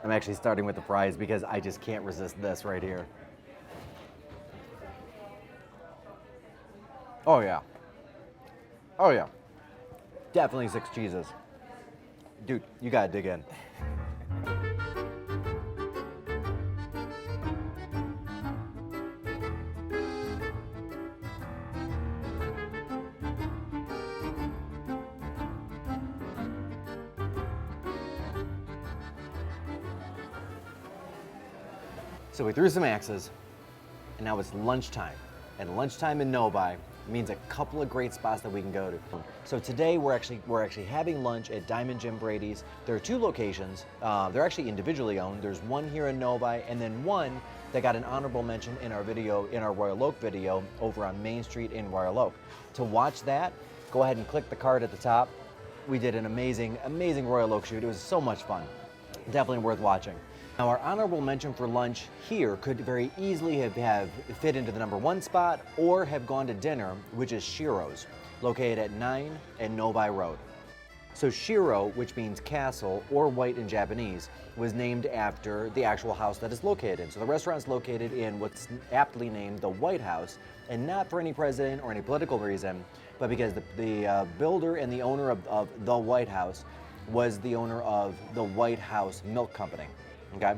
I'm actually starting with the fries because I just can't resist this right here. Oh yeah. Oh yeah. Definitely 6 cheeses. Dude, you gotta dig in. So we threw some axes, and now it's lunchtime. And lunchtime in Novi means a couple of great spots that we can go to. So today we're actually having lunch at Diamond Jim Brady's. There are 2 locations. They're actually individually owned. There's one here in Novi, and then one that got an honorable mention in our video, in our Royal Oak video, over on Main Street in Royal Oak. To watch that, go ahead and click the card at the top. We did an amazing Royal Oak shoot. It was so much fun. Definitely worth watching. Now our honorable mention for lunch here could very easily have fit into the #1 spot or have gone to dinner, which is Shiro's, located at 9 and Novi Road. So Shiro, which means castle or white in Japanese, was named after the actual house that it's located in. So the restaurant's located in what's aptly named the White House, and not for any president or any political reason, but because the builder and the owner of the White House was the owner of the White House Milk Company. Okay.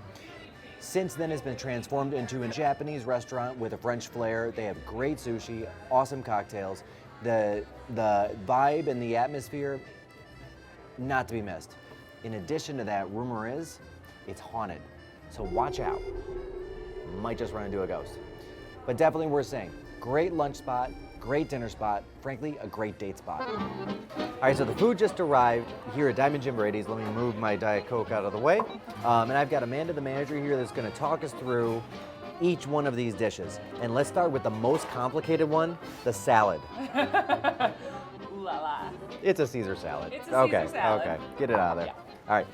Since then, it's been transformed into a Japanese restaurant with a French flair. They have great sushi, awesome cocktails. The vibe and the atmosphere, not to be missed. In addition to that, rumor is it's haunted. So watch out. Might just run into a ghost. But definitely worth seeing. Great lunch spot, great dinner spot, frankly, a great date spot. All right, so the food just arrived here at Diamond Jim Brady's. Let me move my Diet Coke out of the way. And I've got Amanda, the manager here, that's gonna talk us through each one of these dishes. And let's start with the most complicated one, the salad. Ooh la la. It's a Caesar salad. It's a Caesar salad. Okay, get it out of there. Yeah. All right,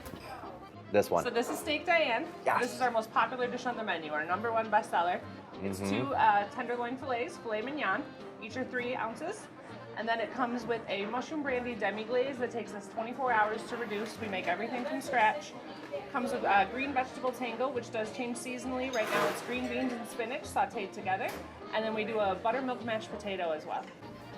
this one. So this is Steak Diane. Yes. This is our most popular dish on the menu, our #1 bestseller. It's 2 tenderloin fillets, filet mignon. Each are 3 ounces. And then it comes with a mushroom brandy demi-glaze that takes us 24 hours to reduce. We make everything from scratch. Comes with green vegetable tango, which does change seasonally. Right now it's green beans and spinach sauteed together. And then we do a buttermilk mashed potato as well.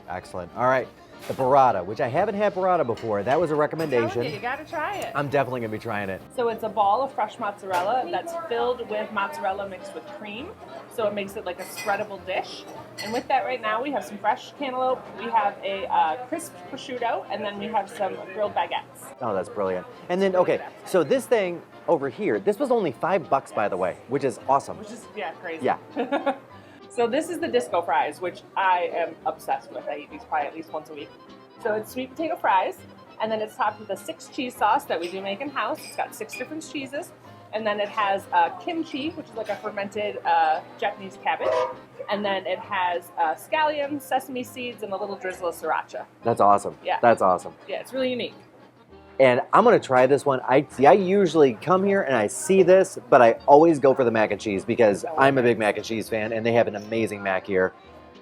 Excellent. All right, the burrata, which I haven't had burrata before. That was a recommendation. You gotta try it. I'm definitely gonna be trying it. So it's a ball of fresh mozzarella that's filled with mozzarella mixed with cream. So it makes it like a spreadable dish. And with that right now, we have some fresh cantaloupe, we have a crisp prosciutto, and then we have some grilled baguettes. Oh, that's brilliant. And then, okay, so this thing over here, this was only $5, by the way, which is awesome. Which is, yeah, crazy. Yeah. So this is the disco fries, which I am obsessed with. I eat these probably at least once a week. So it's sweet potato fries, and then it's topped with a 6 cheese sauce that we do make in house. It's got 6 different cheeses, and then it has kimchi, which is like a fermented Japanese cabbage, and then it has scallions, sesame seeds, and a little drizzle of sriracha. That's awesome. Yeah. That's awesome. Yeah, it's really unique. And I'm gonna try this one. I usually come here and I see this, but I always go for the mac and cheese because I'm a big mac and cheese fan, and they have an amazing mac here.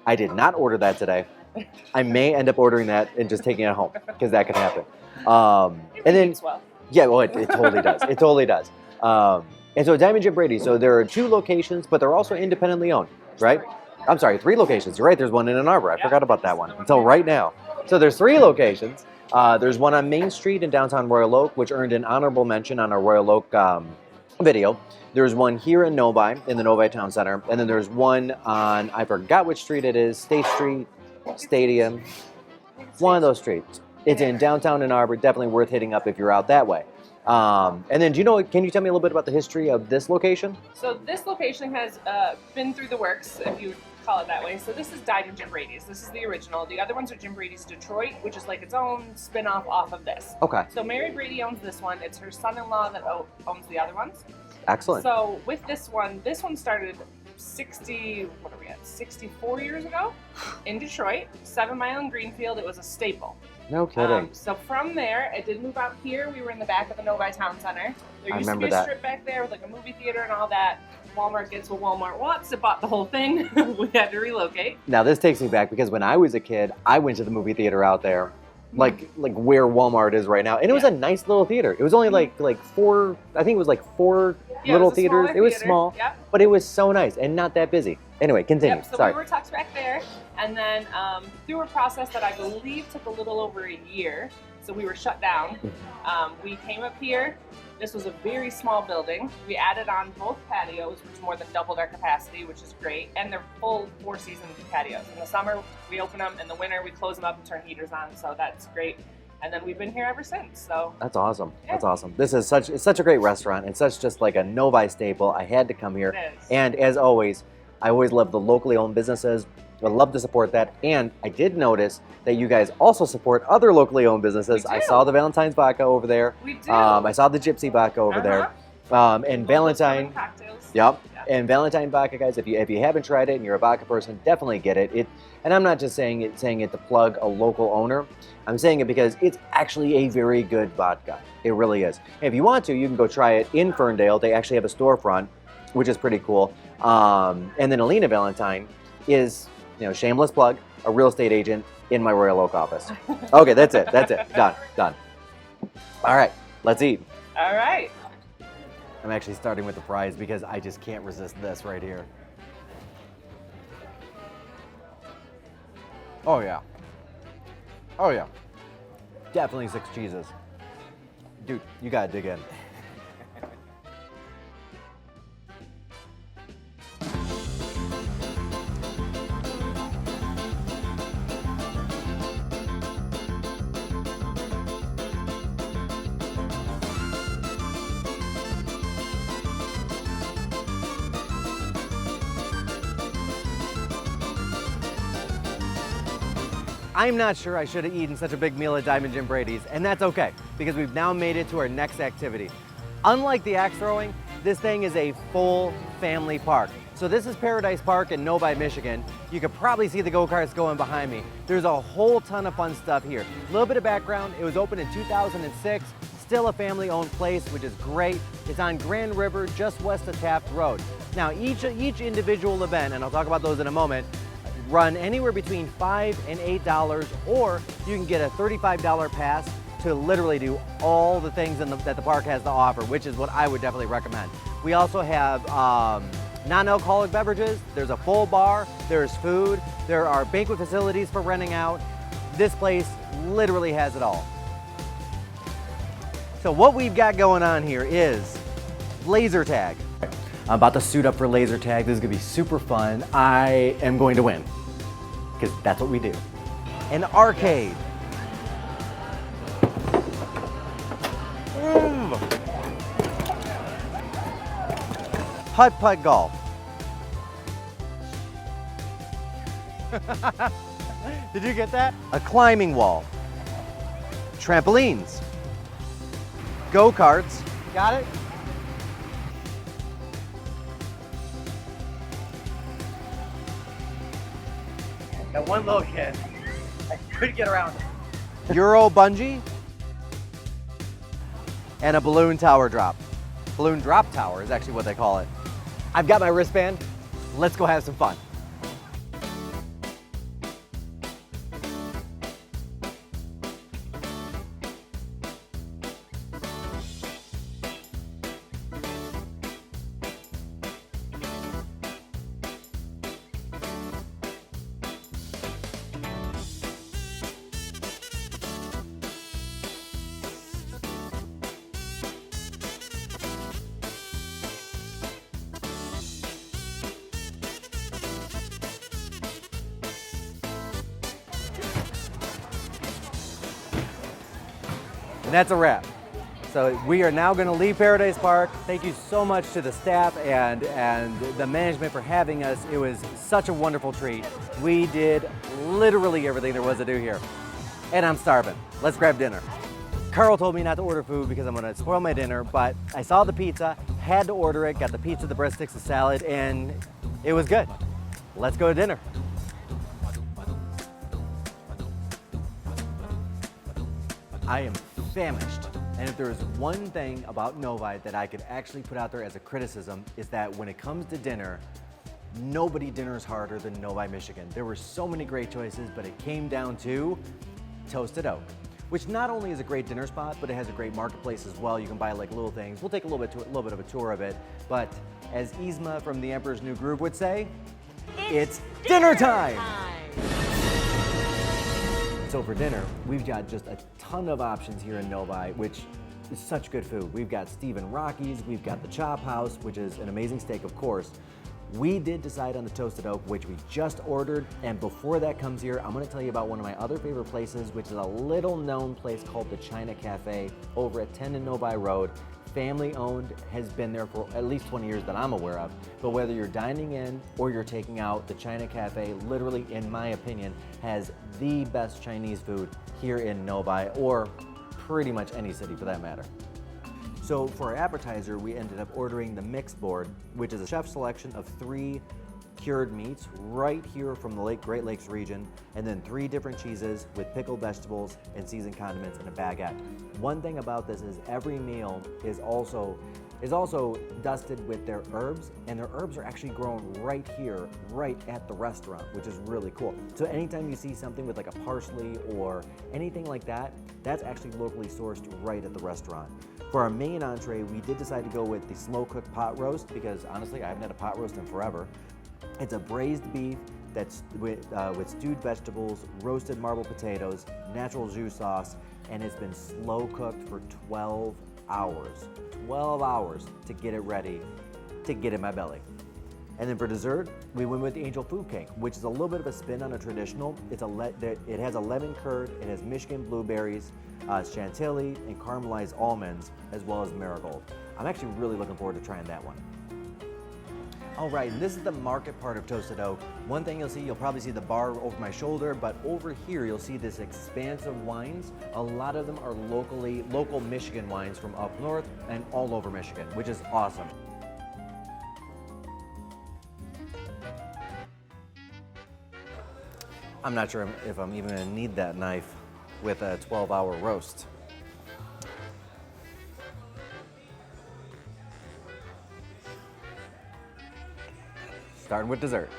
I did not order that today. I may end up ordering that and just taking it home because that could happen. And then, well. yeah, well, it totally does. It totally does. And so Diamond Jim Brady. So there are 2 locations, but they're also independently owned, right? I'm sorry, 3 locations. You're right. There's one in Ann Arbor. I forgot about that one until right now. So there's 3 locations. There's one on Main Street in downtown Royal Oak, which earned an honorable mention on our Royal Oak video. There's one here in Novi, in the Novi Town Center. And then there's one on, I forgot which street it is, State Street, Stadium. One of those streets. It's in downtown Ann Arbor. Definitely worth hitting up if you're out that way. And then can you tell me a little bit about the history of this location? So this location has been through the works, if you call it that way. So this is Diamond Jim Brady's. This is the original. The other ones are Jim Brady's Detroit, which is like its own spin-off off of this. Okay. So Mary Brady owns this one. It's her son-in-law that owns the other ones. Excellent. So with this one started 64 years ago in Detroit, 7 Mile in Greenfield. It was a staple. No kidding. So from there, it did move out here. We were in the back of the Novi Town Center. There used to be a strip back there with like a movie theater and all that. Walmart gets what Walmart wants. It bought the whole thing. We had to relocate. Now this takes me back because when I was a kid, I went to the movie theater out there like where Walmart is right now. And it was a nice little theater. It was only like four, I think it was like four Yeah, little it was a theaters. smaller It was theater. small, Yep. but it was so nice and not that busy. Anyway, continue. Yep, so Sorry. we were tucked back there, and then through a process that I believe took a little over a year, so we were shut down. We came up here. This was a very small building. We added on both patios, which more than doubled our capacity, which is great, and they're full 4-season patios. In the summer, we open them. In the winter, we close them up and turn heaters on, so that's great. And then we've been here ever since. So That's awesome. Yeah. That's awesome. This is it's such a great restaurant. It's such just like a Novi staple. I had to come here. it is. And as always, I always love the locally owned businesses. I love to support that. And I did notice that you guys also support other locally owned businesses. We I do. saw the Valentine's Vodka over there. We do. I saw the Gypsy Vodka over there. And Valentine. Cocktails. Yep. Yeah. And Valentine vodka, guys, if you haven't tried it and you're a vodka person, definitely get it. And I'm not just saying it to plug a local owner. I'm saying it because it's actually a very good vodka. It really is. If you want to, you can go try it in Ferndale. They actually have a storefront, which is pretty cool. And then Alina Valentine is, shameless plug, a real estate agent in my Royal Oak office. Okay, that's it. That's it. Done. All right, let's eat. All right. I'm actually starting with the fries because I just can't resist this right here. Oh yeah. Oh yeah. Definitely 6 cheeses. Dude, you gotta dig in. I'm not sure I should have eaten such a big meal at Diamond Jim Brady's, and that's okay, because we've now made it to our next activity. Unlike the axe throwing, this thing is a full family park. So this is Paradise Park in Novi, Michigan. You could probably see the go-karts going behind me. There's a whole ton of fun stuff here. A little bit of background, it was opened in 2006, still a family-owned place, which is great. It's on Grand River, just west of Taft Road. Now, each individual event, and I'll talk about those in a moment, run anywhere between $5 and $8, or you can get a $35 pass to literally do all the things that the park has to offer, which is what I would definitely recommend. We also have non-alcoholic beverages, there's a full bar, there's food, there are banquet facilities for renting out. This place literally has it all. So what we've got going on here is laser tag. I'm about to suit up for laser tag. This is gonna be super fun. I am going to win, because that's what we do. An arcade. Putt-putt golf. Did you get that? A climbing wall. Trampolines. Go-karts. Got it? Got one little kid. I couldn't get around it. Euro bungee. And a balloon tower drop. Balloon drop tower is actually what they call it. I've got my wristband. Let's go have some fun. And that's a wrap. So we are now going to leave Paradise Park. Thank you so much to the staff and the management for having us. It was such a wonderful treat. We did literally everything there was to do here. And I'm starving. Let's grab dinner. Carl told me not to order food because I'm going to spoil my dinner, but I saw the pizza, had to order it, got the pizza, the breadsticks, the salad, and it was good. Let's go to dinner. I am famished. And if there is one thing about Novi that I could actually put out there as a criticism, is that when it comes to dinner, nobody dinners harder than Novi, Michigan. There were so many great choices, but it came down to Toasted Oak, which not only is a great dinner spot, but it has a great marketplace as well. You can buy like little things. We'll take a little bit of a tour of it, but as Yzma from The Emperor's New Groove would say, it's dinner time! So for dinner, we've got just a ton of options here in Novi, which is such good food. We've got Stephen Rocky's, we've got the Chop House, which is an amazing steak, of course. We did decide on the Toasted Oak, which we just ordered, and before that comes here, I'm gonna tell you about one of my other favorite places, which is a little known place called the China Cafe over at 10 and Novi Road. Family owned, has been there for at least 20 years that I'm aware of. But whether you're dining in or you're taking out, the China Cafe literally, in my opinion, has the best Chinese food here in Novi, or pretty much any city for that matter. So for our appetizer, we ended up ordering the mix board, which is a chef selection of 3 cured meats right here from the Great Lakes region, and then 3 different cheeses with pickled vegetables and seasoned condiments in a baguette. One thing about this is every meal is also dusted with their herbs, and their herbs are actually grown right here, right at the restaurant, which is really cool. So anytime you see something with like a parsley or anything like that, that's actually locally sourced right at the restaurant. For our main entree, we did decide to go with the slow-cooked pot roast because honestly, I haven't had a pot roast in forever. It's a braised beef that's with stewed vegetables, roasted marble potatoes, natural jus sauce, and it's been slow cooked for 12 hours. 12 hours to get it ready to get in my belly. And then for dessert, we went with the Angel Food Cake, which is a little bit of a spin on a traditional. It has a lemon curd, it has Michigan blueberries, chantilly, and caramelized almonds, as well as marigold. I'm actually really looking forward to trying that one. All right, and this is the market part of Toasted Oak. One thing you'll probably see the bar over my shoulder, but over here you'll see this expanse of wines. A lot of them are local Michigan wines from up north and all over Michigan, which is awesome. I'm not sure if I'm even gonna need that knife with a 12-hour roast. Starting with dessert.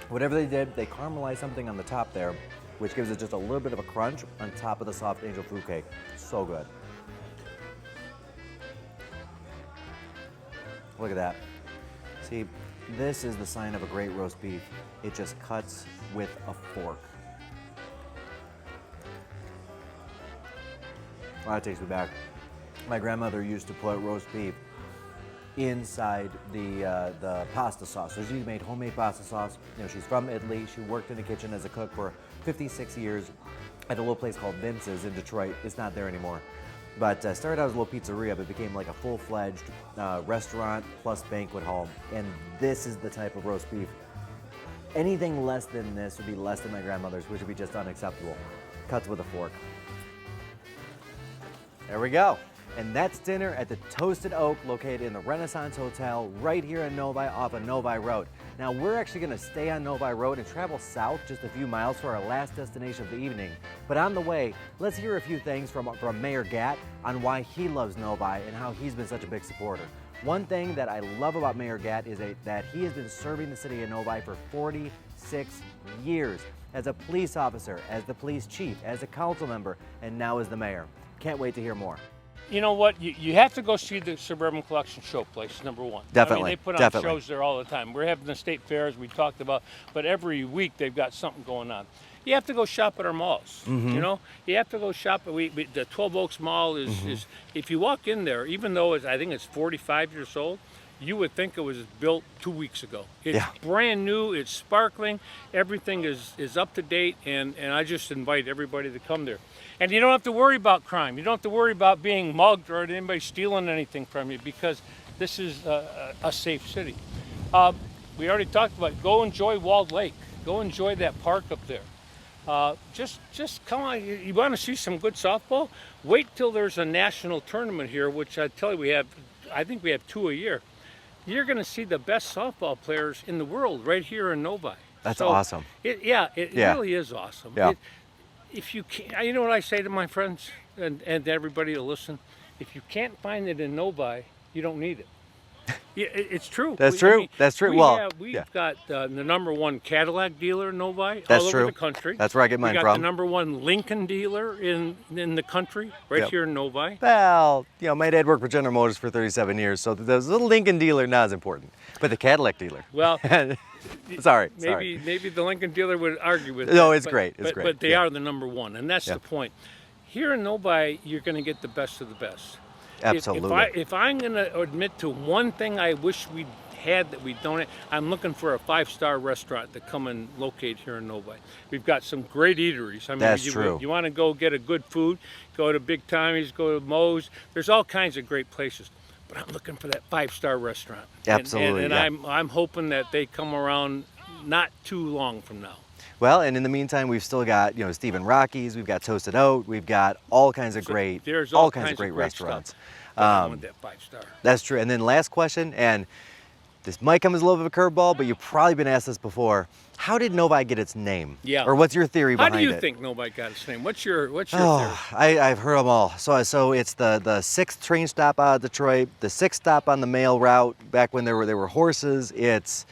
Whatever they did, they caramelized something on the top there, which gives it just a little bit of a crunch on top of the soft Angel Food Cake. So good. Look at that. See, this is the sign of a great roast beef. It just cuts with a fork. Oh, that takes me back. My grandmother used to put roast beef inside the pasta sauce. So she made homemade pasta sauce. You know, she's from Italy. She worked in the kitchen as a cook for 56 years at a little place called Vince's in Detroit. It's not there anymore. But started out as a little pizzeria, but became like a full-fledged restaurant plus banquet hall. And this is the type of roast beef. Anything less than this would be less than my grandmother's, which would be just unacceptable. Cuts with a fork. There we go. And that's dinner at the Toasted Oak, located in the Renaissance Hotel right here in Novi off of Novi Road. Now we're actually gonna stay on Novi Road and travel south just a few miles for our last destination of the evening. But on the way, let's hear a few things from Mayor Gatt on why he loves Novi and how he's been such a big supporter. One thing that I love about Mayor Gatt is that he has been serving the city of Novi for 46 years as a police officer, as the police chief, as a council member, and now as the mayor. Can't wait to hear more. You know what? You have to go see the Suburban Collection Showplace, number one. Definitely. I mean, they put on shows there all the time. We're having the state fairs we talked about, but every week they've got something going on. You have to go shop at our malls. Mm-hmm. You know, you have to go shop at the 12 Oaks Mall is if you walk in there, even though I think it's 45 years old, you would think it was built 2 weeks ago. It's brand new, it's sparkling, everything is up to date, and I just invite everybody to come there. And you don't have to worry about crime. You don't have to worry about being mugged or anybody stealing anything from you, because this is a safe city. We already talked about go enjoy Walled Lake. Go enjoy that park up there. Just come on. You want to see some good softball? Wait till there's a national tournament here, which I tell you I think we have 2 a year. You're going to see the best softball players in the world right here in Novi. That's awesome. It really is awesome. Yeah. If you can't, you know what I say to my friends and everybody to listen? If you can't find it in Novi, you don't need it. Yeah, it's true. That's true. That's true. We've yeah. got the number one Cadillac dealer in Novi That's all true. over the country. That's where I get mine we got from. the number one Lincoln dealer in the country, right Yep. here in Novi. Well, my dad worked for General Motors for 37 years, so the little Lincoln dealer not as important, but the Cadillac dealer. Well, sorry. maybe the Lincoln dealer would argue with No, that, it's great. It's great. But they Yeah. are the number one, and that's Yeah. the point. Here in Novi, you're going to get the best of the best. Absolutely. If I'm going to admit to one thing I wish we had that we don't have, I'm looking for a 5-star restaurant to come and locate here in Novi. We've got some great eateries. I mean, That's true. You want to go get a good food, go to Big Tommy's, go to Moe's. There's all kinds of great places. But I'm looking for that 5-star restaurant. Absolutely, And yeah. I'm hoping that they come around not too long from now. Well, and in the meantime, we've still got, Stephen Rocky's, we've got Toasted Oat, we've got all kinds of great, There's all kinds of great great restaurants. stuff. But I want that 5-star. That's true. And then last question, and this might come as a little bit of a curveball, but you've probably been asked this before. How did Novi get its name? Yeah. Or what's your theory How behind it? do you think nobody got its name? What's your theory? I've heard them all. So it's the 6th train stop out of Detroit, the 6th stop on the mail route back when there were horses. It's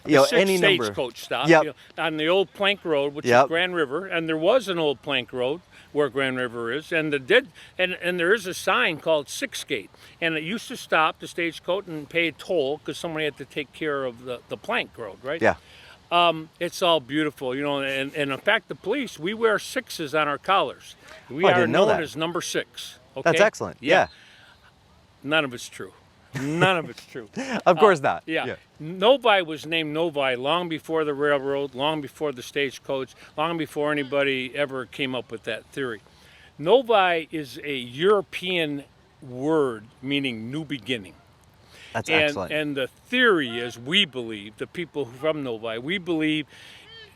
any number. Stagecoach stop Yep. On the old Plank Road, which Yep. is Grand River, and there was an old Plank Road where Grand River is, and there is a sign called 6 Gate, and it used to stop the stagecoach and pay a toll because somebody had to take care of the Plank Road, right? Yeah. It's all beautiful, and in fact, the police, we wear 6s on our collars. We Oh, I are didn't know known that. as number 6. Okay? That's excellent. Yeah. None of it's true. None of it's true. Of course not. Yeah. Novi was named Novi long before the railroad, long before the stagecoach, long before anybody ever came up with that theory. Novi is a European word meaning new beginning. That's excellent. And the theory is, we believe, the people from Novi, we believe,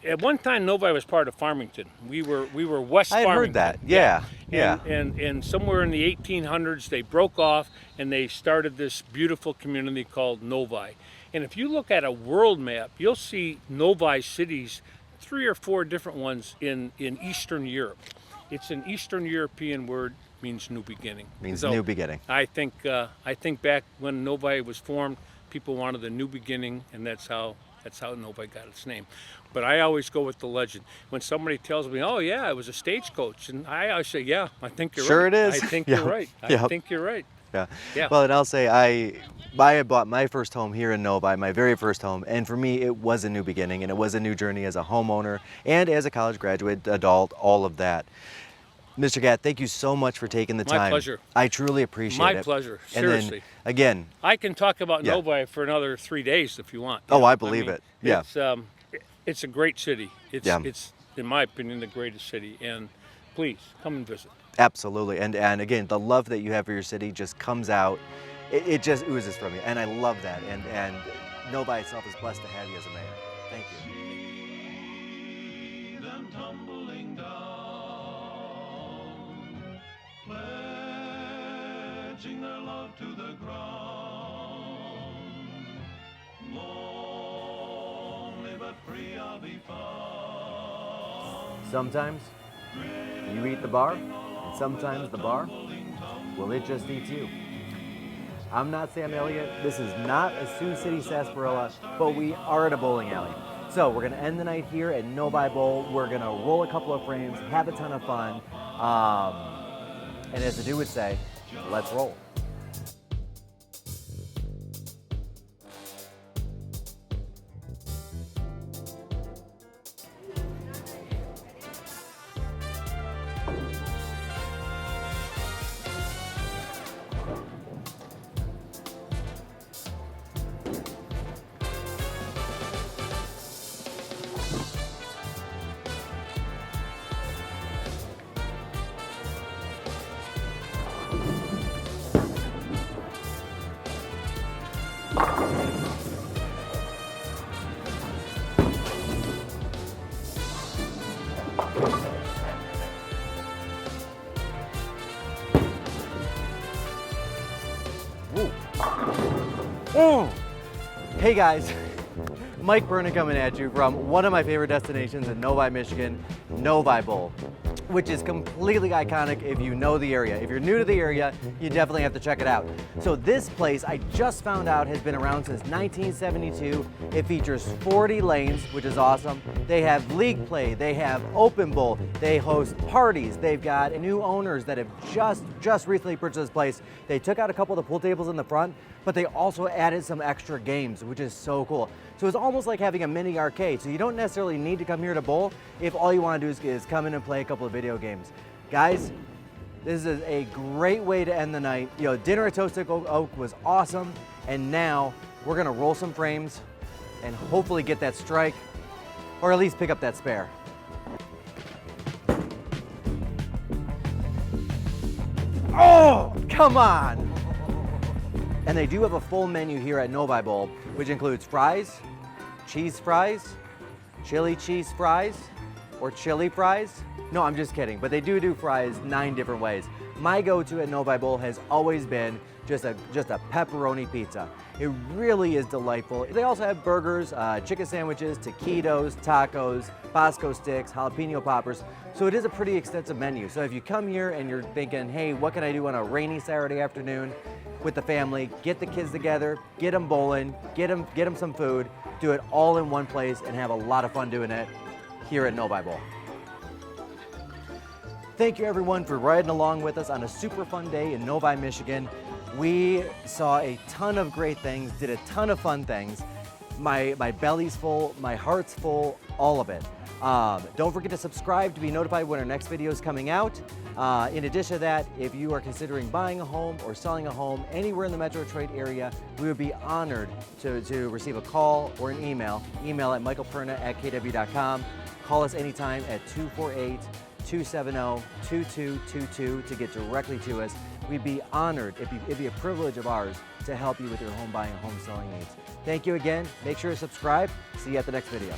at one time Novi was part of Farmington. We were West I had Farmington. heard that. Yeah. Yeah. And somewhere in the 1800s, they broke off and they started this beautiful community called Novi. And if you look at a world map, you'll see Novi cities, 3 or 4 different ones in Eastern Europe. It's an Eastern European word, means new beginning. Means So new beginning. I think back when Novi was formed, people wanted a new beginning, and that's how Novi got its name. But I always go with the legend. When somebody tells me, "Oh yeah, it was a stagecoach," and I always say, "Yeah, I think you're Sure right. it is. I think Yeah. you're right. I Yep. think you're right." Yeah. Yeah. Well, and I'll say I had bought my first home here in Novi, my very first home, and for me it was a new beginning, and it was a new journey as a homeowner and as a college graduate, adult, all of that. Mr. Gatt, thank you so much for taking the time. My pleasure. I truly appreciate My it. pleasure. And then, Seriously. again, I can talk about Yeah. Novi for another 3 days if you want. Oh, I believe it. Yeah. It's a great city. It's Yeah. it's in my opinion the greatest city, and please come and visit. absolutely. And again, the love that you have for your city just comes out. It just oozes from you, and I love that. And Novi itself is blessed to have you as a mayor. Thank you. Them tumbling down, pledging their love to the ground. Lonely but free I'll be found. Sometimes you eat the bar, and sometimes the bar, well, it just eats you. I'm not Sam Elliott. This is not a Sioux City Sarsaparilla, but we are at a bowling alley. So we're gonna end the night here at Novi Bowl. We're gonna roll a couple of frames, have a ton of fun, and as the dude would say, let's roll. Hey guys, Mike Berna coming at you from one of my favorite destinations in Novi, Michigan, Novi Bowl. which is completely iconic if you know the area. If you're new to the area, you definitely have to check it out. So this place, I just found out, has been around since 1972. It features 40 lanes, which is awesome. They have league play, they have open bowl, they host parties. They've got new owners that have just recently purchased this place. They took out a couple of the pool tables in the front, but they also added some extra games, which is so cool. So it's almost like having a mini arcade. So you don't necessarily need to come here to bowl if all you want to do is come in and play a couple of video games. Guys, this is a great way to end the night. You know, dinner at Toasted Oak was awesome, and now we're gonna roll some frames and hopefully get that strike, or at least pick up that spare. Oh, come on! And they do have a full menu here at Novi Bowl, which includes fries, cheese fries, chili cheese fries, or chili fries. No, I'm just kidding, but they do fries 9 different ways. My go-to at Novi Bowl has always been just a pepperoni pizza. It really is delightful. They also have burgers, chicken sandwiches, taquitos, tacos, Bosco sticks, jalapeno poppers. So it is a pretty extensive menu. So if you come here and you're thinking, hey, what can I do on a rainy Saturday afternoon with the family, get the kids together, get them bowling, get them some food, do it all in one place and have a lot of fun doing it here at Novi Bowl. Thank you everyone for riding along with us on a super fun day in Novi, Michigan. We saw a ton of great things, did a ton of fun things. My belly's full, my heart's full, all of it. Don't forget to subscribe to be notified when our next video is coming out. In addition to that, if you are considering buying a home or selling a home anywhere in the Metro Detroit area, we would be honored to receive a call or an email at michaelperna@kw.com. Call us anytime at 248-270-2222 to get directly to us. We'd be honored, it'd be a privilege of ours to help you with your home buying and home selling needs. Thank you again. Make sure to subscribe. See you at the next video.